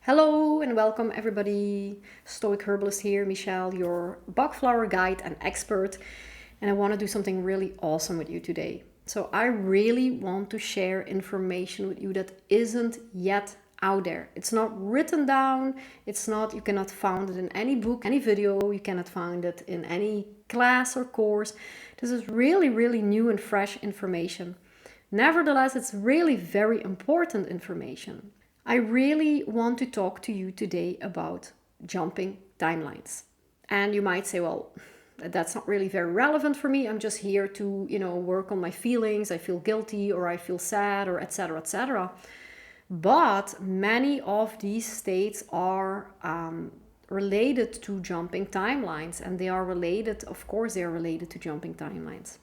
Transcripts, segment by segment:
Hello and welcome everybody. Stoic Herbalist here, Michelle, your Bach Flower guide and expert. And I want to do something really awesome with you today. So I really want to share information with you that isn't yet out there. It's not written down. You cannot find it in any book, any video. You cannot find it in any class or course. This is really, really new and fresh information. Nevertheless, it's really very important information. I really want to talk to you today about jumping timelines. And you might say, well, that's not really very relevant for me. I'm just here to, work on my feelings. I feel guilty or I feel sad or etc., etc. But many of these states are related to jumping timelines, and they are related, of course, they are related to jumping timelines.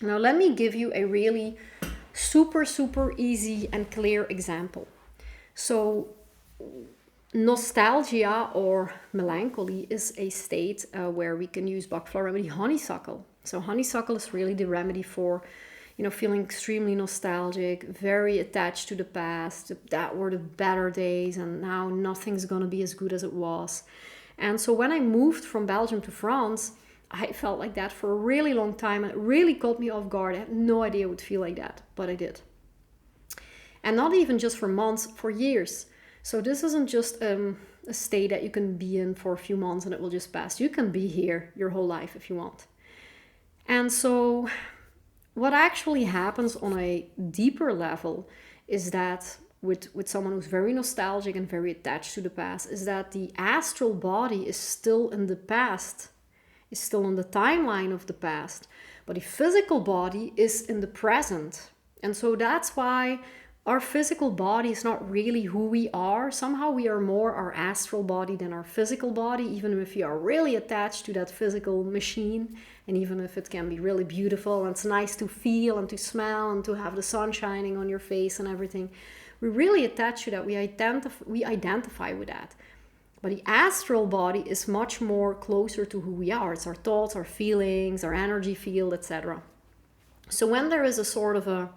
Now, let me give you a really super easy and clear example. So nostalgia or melancholy is a state where we can use Bach Flower Remedy honeysuckle. So honeysuckle is really the remedy for, feeling extremely nostalgic, very attached to the past. That were the better days and now nothing's going to be as good as it was. And so when I moved from Belgium to France, I felt like that for a really long time, and it really caught me off guard. I had no idea I would feel like that, but I did. And not even just for months, for years. So this isn't just a state that you can be in for a few months and it will just pass. You can be here your whole life if you want. And so what actually happens on a deeper level is that with someone who's very nostalgic and very attached to the past, is that the astral body is still in the past, is still on the timeline of the past, but the physical body is in the present. And so that's why our physical body is not really who we are. Somehow we are more our astral body than our physical body, even if you are really attached to that physical machine, and even if it can be really beautiful and it's nice to feel and to smell and to have the sun shining on your face and everything. We're really attached to that. We identify with that. But the astral body is much more closer to who we are. It's our thoughts, our feelings, our energy field, etc. So when there is a sort of a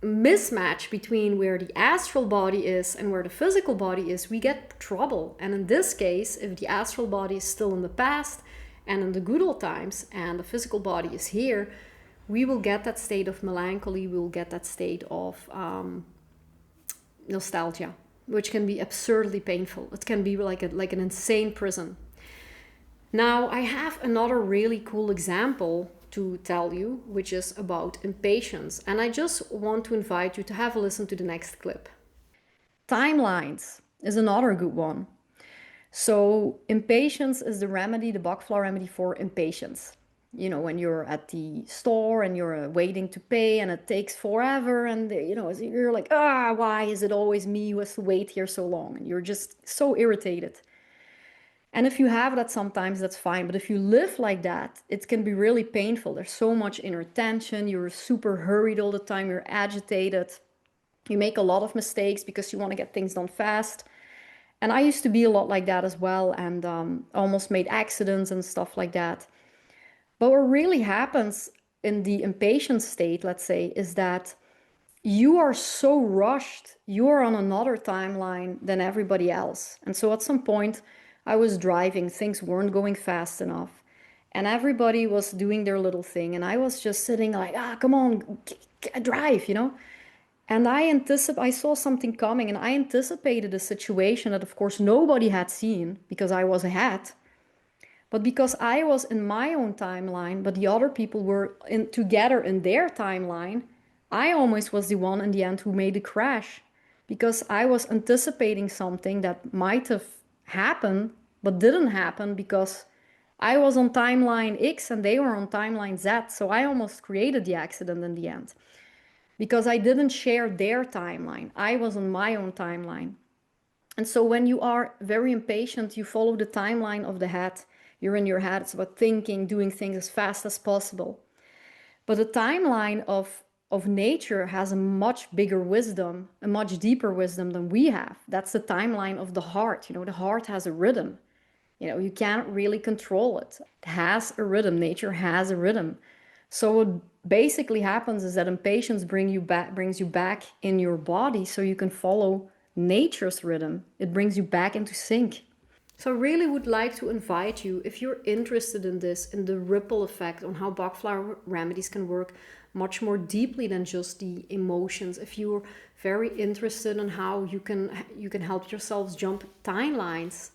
mismatch between where the astral body is and where the physical body is, we get trouble. And in this case, if the astral body is still in the past and in the good old times and the physical body is here, we will get that state of melancholy, we will get that state of nostalgia, which can be absurdly painful. It can be like an insane prison. Now, I have another really cool example to tell you, which is about impatience. And I just want to invite you to have a listen to the next clip. Timelines is another good one. So impatience is the remedy, the Bach Flower Remedy for impatience. When you're at the store and you're waiting to pay and it takes forever and, you're like, why is it always me who has to wait here so long? And you're just so irritated. And if you have that sometimes, that's fine. But if you live like that, it can be really painful. There's so much inner tension. You're super hurried all the time. You're agitated. You make a lot of mistakes because you want to get things done fast. And I used to be a lot like that as well, and almost made accidents and stuff like that. But what really happens in the impatient state, let's say, is that you are so rushed. You are on another timeline than everybody else. And so at some point, I was driving, things weren't going fast enough, and everybody was doing their little thing, and I was just sitting like, come on, drive, And I saw something coming, and I anticipated a situation that, of course, nobody had seen because I was ahead, but because I was in my own timeline, but the other people were together in their timeline, I almost was the one in the end who made the crash, because I was anticipating something that might have happened but didn't happen because I was on timeline X and they were on timeline Z. So I almost created the accident in the end because I didn't share their timeline. I was on my own timeline. And so when you are very impatient, you follow the timeline of the head. You're in your head. It's about thinking, doing things as fast as possible. But the timeline of nature has a much bigger wisdom, a much deeper wisdom than we have. That's the timeline of the heart. The heart has a rhythm. You can't really control it. It has a rhythm. Nature has a rhythm. So basically happens is that impatience brings you back in your body so you can follow nature's rhythm. It brings you back into sync. So I really would like to invite you, if you're interested in this, in the ripple effect on how Bach Flower Remedies can work much more deeply than just the emotions. If you're very interested in how you can help yourselves jump timelines,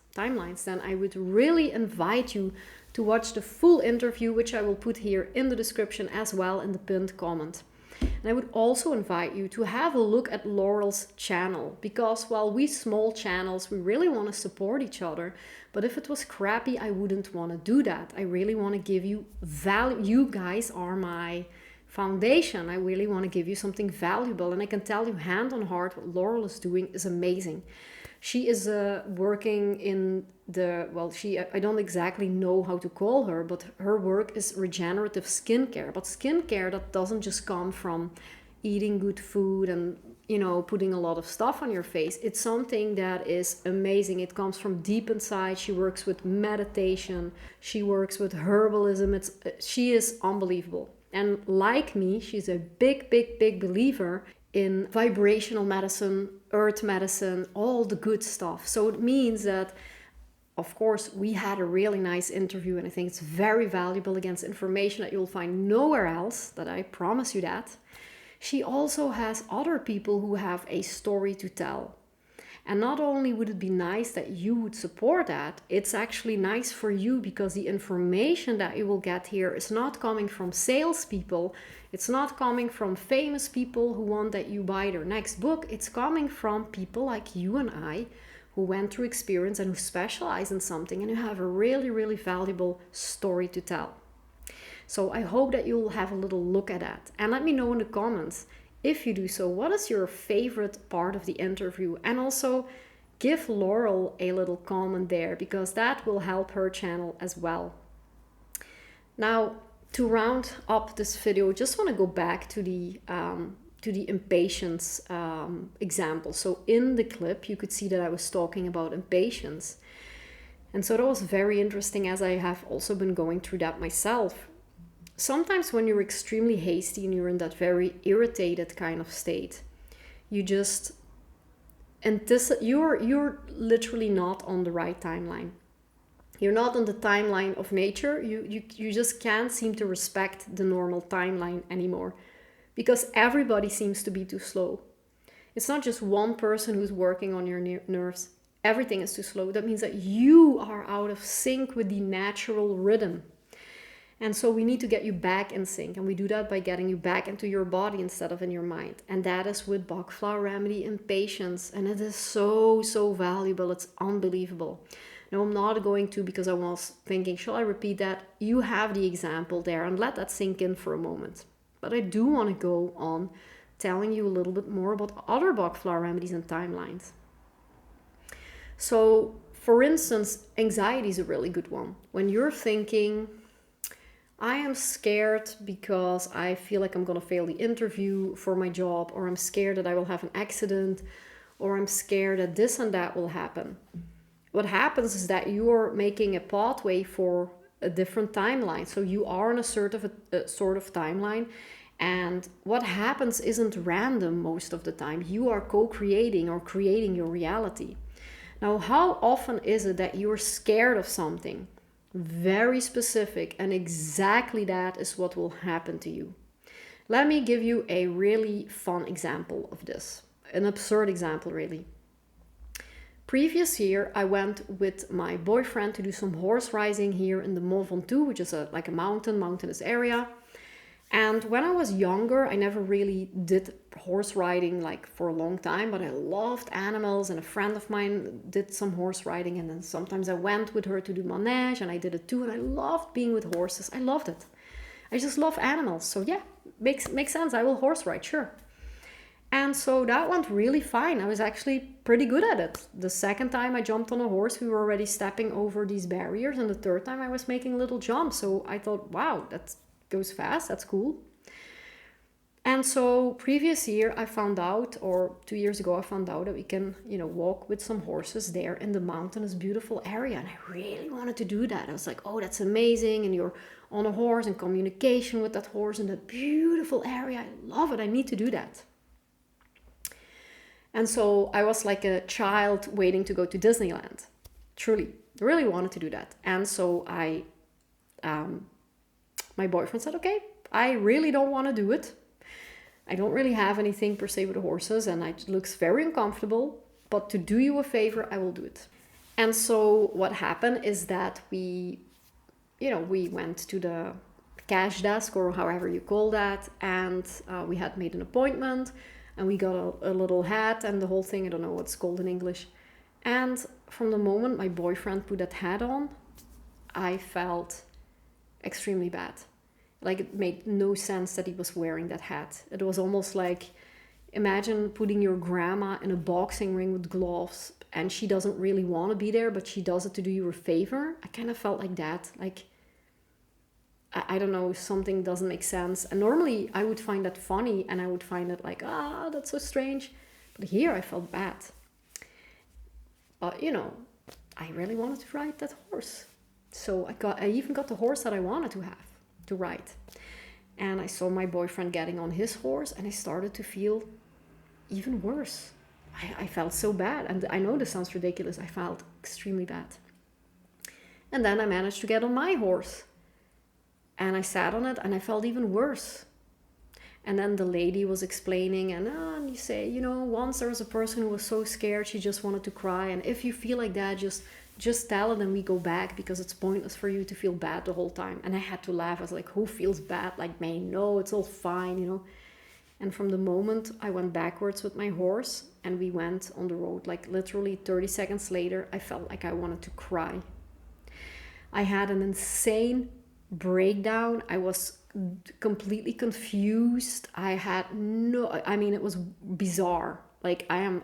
then I would really invite you to watch the full interview, which I will put here in the description as well in the pinned comment. And I would also invite you to have a look at Laurel's channel, because while we small channels, we really want to support each other. But if it was crappy, I wouldn't want to do that. I really want to give you value. You guys are my foundation. I really want to give you something valuable. And I can tell you hand on heart, what Laurel is doing is amazing. She is working in the, well, I don't exactly know how to call her, but her work is regenerative skincare. But skincare that doesn't just come from eating good food and, putting a lot of stuff on your face. It's something that is amazing. It comes from deep inside. She works with meditation. She works with herbalism. She is unbelievable. And like me, she's a big, big, big believer in vibrational medicine, earth medicine, all the good stuff. So it means that, of course, we had a really nice interview, and I think it's very valuable against information that you'll find nowhere else, that I promise you that. She also has other people who have a story to tell. And not only would it be nice that you would support that, it's actually nice for you because the information that you will get here is not coming from salespeople. It's not coming from famous people who want that you buy their next book. It's coming from people like you and I who went through experience and who specialize in something and who have a really, really valuable story to tell. So I hope that you'll have a little look at that. And let me know in the comments, if you do so, what is your favorite part of the interview? And also give Laurel a little comment there, because that will help her channel as well. Now, to round up this video, just want to go back to the impatience example. So in the clip, you could see that I was talking about impatience. And so that was very interesting, as I have also been going through that myself. Sometimes when you're extremely hasty and you're in that very irritated kind of state, you just you're literally not on the right timeline. You're not on the timeline of nature. You just can't seem to respect the normal timeline anymore, because everybody seems to be too slow. It's not just one person who's working on your nerves. Everything is too slow. That means that you are out of sync with the natural rhythm. And so we need to get you back in sync. And we do that by getting you back into your body instead of in your mind. And that is with Bach Flower Remedy Impatience. And it is so, so valuable. It's unbelievable. Now, I'm not going to, because I was thinking, shall I repeat that? You have the example there, and let that sink in for a moment. But I do want to go on telling you a little bit more about other Bach Flower remedies and timelines. So, for instance, anxiety is a really good one. When you're thinking, I am scared because I feel like I'm going to fail the interview for my job, or I'm scared that I will have an accident, or I'm scared that this and that will happen. What happens is that you're making a pathway for a different timeline. So you are on a sort of timeline, and what happens isn't random most of the time. You are co-creating or creating your reality. Now, how often is it that you're scared of something very specific, and exactly that is what will happen to you? Let me give you a really fun example of this, an absurd example really. Previous year, I went with my boyfriend to do some horse riding here in the Mont Ventoux, which is like a mountainous area. And when I was younger, I never really did horse riding like for a long time, but I loved animals, and a friend of mine did some horse riding, and then sometimes I went with her to do manège, and I did it too, and I loved being with horses. I loved it. I just love animals. So yeah, makes sense. I will horse ride, sure. And so that went really fine. I was actually pretty good at it. The second time I jumped on a horse, we were already stepping over these barriers, and the third time I was making little jumps. So I thought, wow, that goes fast, that's cool. And so previous year I found out, or 2 years ago I found out, that we can, walk with some horses there in the mountainous beautiful area. And I really wanted to do that. I was like, oh, that's amazing. And you're on a horse and communication with that horse in that beautiful area. I love it. I need to do that. And so I was like a child waiting to go to Disneyland. Truly, really wanted to do that. And so my boyfriend said, okay, I really don't want to do it. I don't really have anything per se with the horses and it looks very uncomfortable, but to do you a favor, I will do it. And so what happened is that we went to the cash desk or however you call that, and we had made an appointment and we got a little hat and the whole thing. I don't know what's called in English. And from the moment my boyfriend put that hat on, I felt extremely bad. Like it made no sense that he was wearing that hat. It was almost like, imagine putting your grandma in a boxing ring with gloves and she doesn't really want to be there, but she does it to do you a favor. I kind of felt like that. Like, I don't know, something doesn't make sense. And normally I would find that funny and I would find it like, that's so strange. But here I felt bad. But, I really wanted to ride that horse. So I even got the horse that I wanted to ride. And I saw my boyfriend getting on his horse and I started to feel even worse. I felt so bad. And I know this sounds ridiculous. I felt extremely bad. And then I managed to get on my horse. And I sat on it and I felt even worse. And then the lady was explaining and you say, once there was a person who was so scared she just wanted to cry. And if you feel like that, just tell it and we go back because it's pointless for you to feel bad the whole time. And I had to laugh. I was like, who feels bad? Like me? No, it's all fine, And from the moment I went backwards with my horse and we went on the road, like literally 30 seconds later, I felt like I wanted to cry. I had an insane breakdown. I was completely confused. It was bizarre. Like I am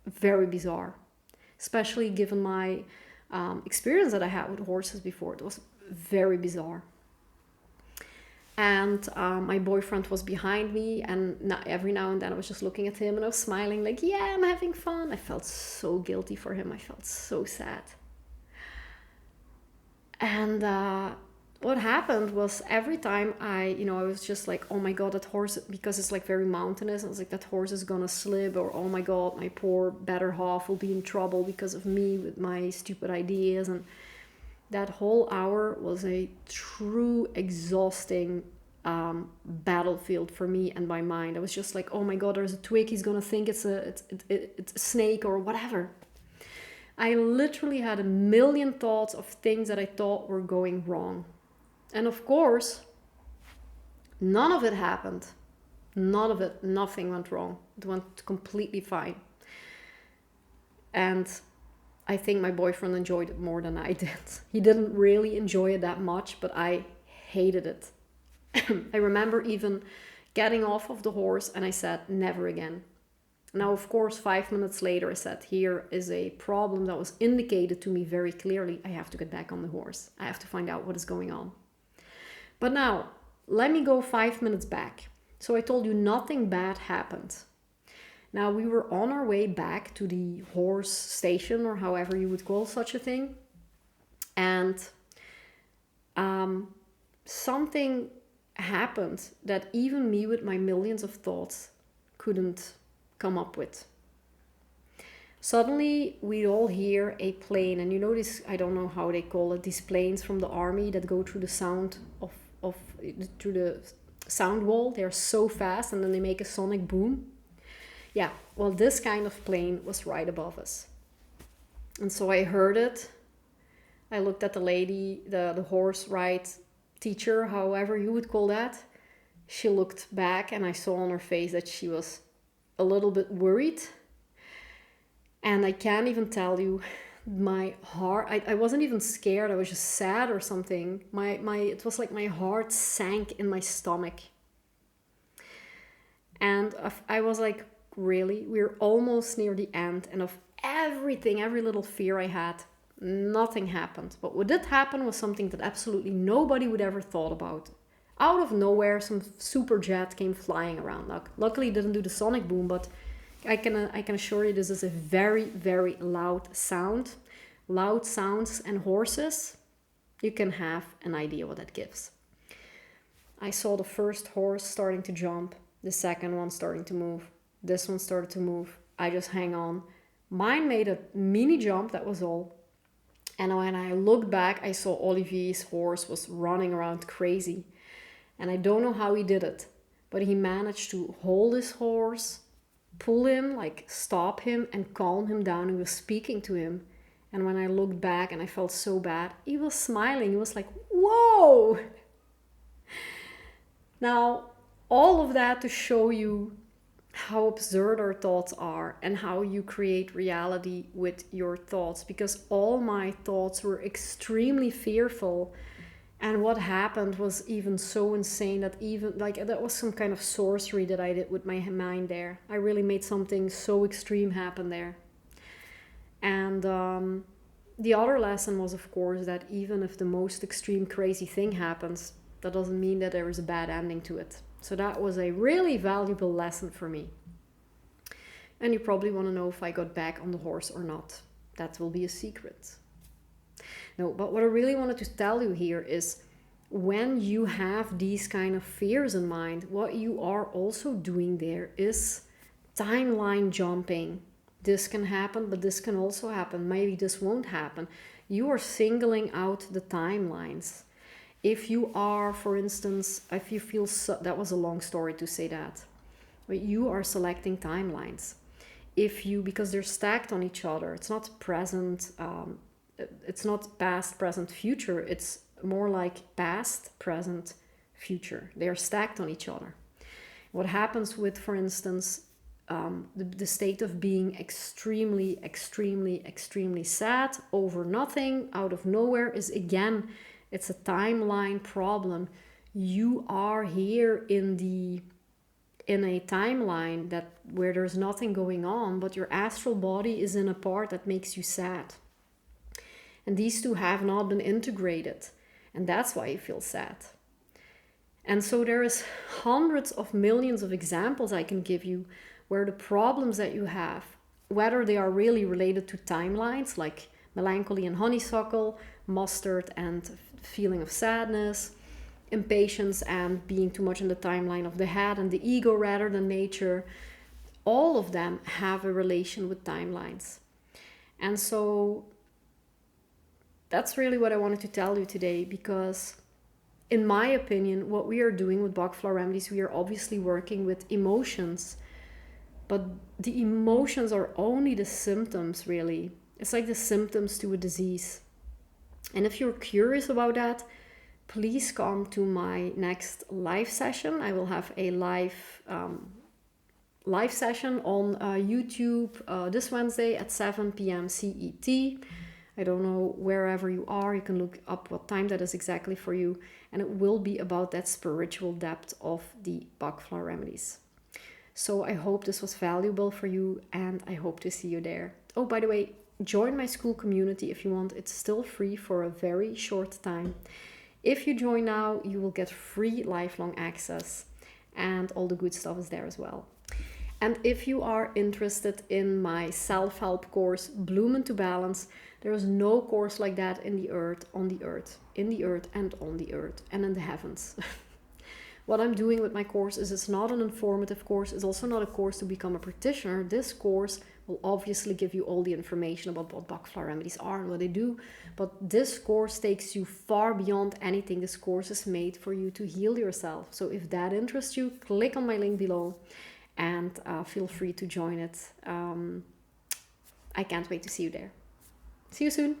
very bizarre, especially given my experience that I had with horses before. It was very bizarre. And my boyfriend was behind me and every now and then I was just looking at him and I was smiling like, yeah, I'm having fun. I felt so guilty for him. I felt so sad. And what happened was every time I was just like, oh my God, that horse, because it's like very mountainous. I was like, that horse is gonna slip, or oh my God, my poor better half will be in trouble because of me with my stupid ideas. And that whole hour was a true exhausting battlefield for me and my mind. I was just like, oh my God, there's a twig. He's gonna think it's a snake or whatever. I literally had a million thoughts of things that I thought were going wrong. And of course, none of it happened. None of it, nothing went wrong. It went completely fine. And I think my boyfriend enjoyed it more than I did. He didn't really enjoy it that much, but I hated it. I remember even getting off of the horse and I said, never again. Now, of course, 5 minutes later, I said, here is a problem that was indicated to me very clearly. I have to get back on the horse. I have to find out what is going on. But now, let me go 5 minutes back. So I told you nothing bad happened. Now, we were on our way back to the horse station, or however you would call such a thing. And something happened that even me with my millions of thoughts couldn't come up with. Suddenly we all hear a plane, and this, I don't know how they call it, these planes from the army that go through the sound through the sound wall. They're so fast and then they make a sonic boom. Yeah, well, this kind of plane was right above us. And so I heard it. I looked at the lady, the horse ride teacher, however you would call that. She looked back and I saw on her face that she was a little bit worried. And I can't even tell you, my heart, I wasn't even scared. I was just sad or something. It was like my heart sank in my stomach. And I was like, really? We're almost near the end. And of everything, every little fear I had, nothing happened. But what did happen was something that absolutely nobody would ever thought about. Out of nowhere, some super jet came flying around. Luckily, it didn't do the sonic boom, but I can assure you this is a very, very loud sound. Loud sounds and horses, you can have an idea what that gives. I saw the first horse starting to jump, the second one starting to move, this one started to move. I just hang on. Mine made a mini jump, that was all. And when I looked back, I saw Olivier's horse was running around crazy. And I don't know how he did it, but he managed to hold his horse, pull him, like stop him and calm him down. He was speaking to him. And when I looked back and I felt so bad, he was smiling. He was like, whoa! Now, all of that to show you how absurd our thoughts are and how you create reality with your thoughts, because all my thoughts were extremely fearful, and what happened was even so insane that even like that was some kind of sorcery that I did with my mind there. I really made something so extreme happen there. And the other lesson was, of course, that even if the most extreme crazy thing happens, that doesn't mean that there is a bad ending to it. So that was a really valuable lesson for me. And you probably want to know if I got back on the horse or not. That will be a secret. No, but what I really wanted to tell you here is when you have these kind of fears in mind, what you are also doing there is timeline jumping. This can happen, but this can also happen. Maybe this won't happen. You are singling out the timelines. If you are, for instance, if you feel that was a long story to say that, but you are selecting timelines. If you, because they're stacked on each other, it's not present, it's not past, present, future. It's more like past, present, future. They are stacked on each other. What happens with, for instance, the state of being extremely, extremely, extremely sad over nothing, out of nowhere, is again, it's a timeline problem. You are here in a timeline that where there's nothing going on, but your astral body is in a part that makes you sad. And these two have not been integrated. And that's why you feel sad. And so there is hundreds of millions of examples I can give you where the problems that you have, whether they are really related to timelines like melancholy and honeysuckle, mustard and feeling of sadness, impatience and being too much in the timeline of the head and the ego rather than nature, all of them have a relation with timelines. And so that's really what I wanted to tell you today, because in my opinion, what we are doing with Bach Flower Remedies, we are obviously working with emotions, but the emotions are only the symptoms, really. It's like the symptoms to a disease. And if you're curious about that, please come to my next live session. I will have a live session on YouTube this Wednesday at 7 p.m. CET. I don't know, wherever you are, you can look up what time that is exactly for you. And it will be about that spiritual depth of the Bach Flower Remedies. So I hope this was valuable for you, and I hope to see you there. Oh, by the way, join my school community if you want. It's still free for a very short time. If you join now, you will get free lifelong access, and all the good stuff is there as well. And if you are interested in my self-help course, Bloom into Balance, there is no course like that in the earth, on the earth, in the earth and on the earth and in the heavens. What I'm doing with my course is it's not an informative course. It's also not a course to become a practitioner. This course will obviously give you all the information about what Bach Flower Remedies are and what they do. But this course takes you far beyond anything. This course is made for you to heal yourself. So if that interests you, click on my link below and feel free to join it. I can't wait to see you there. See you soon.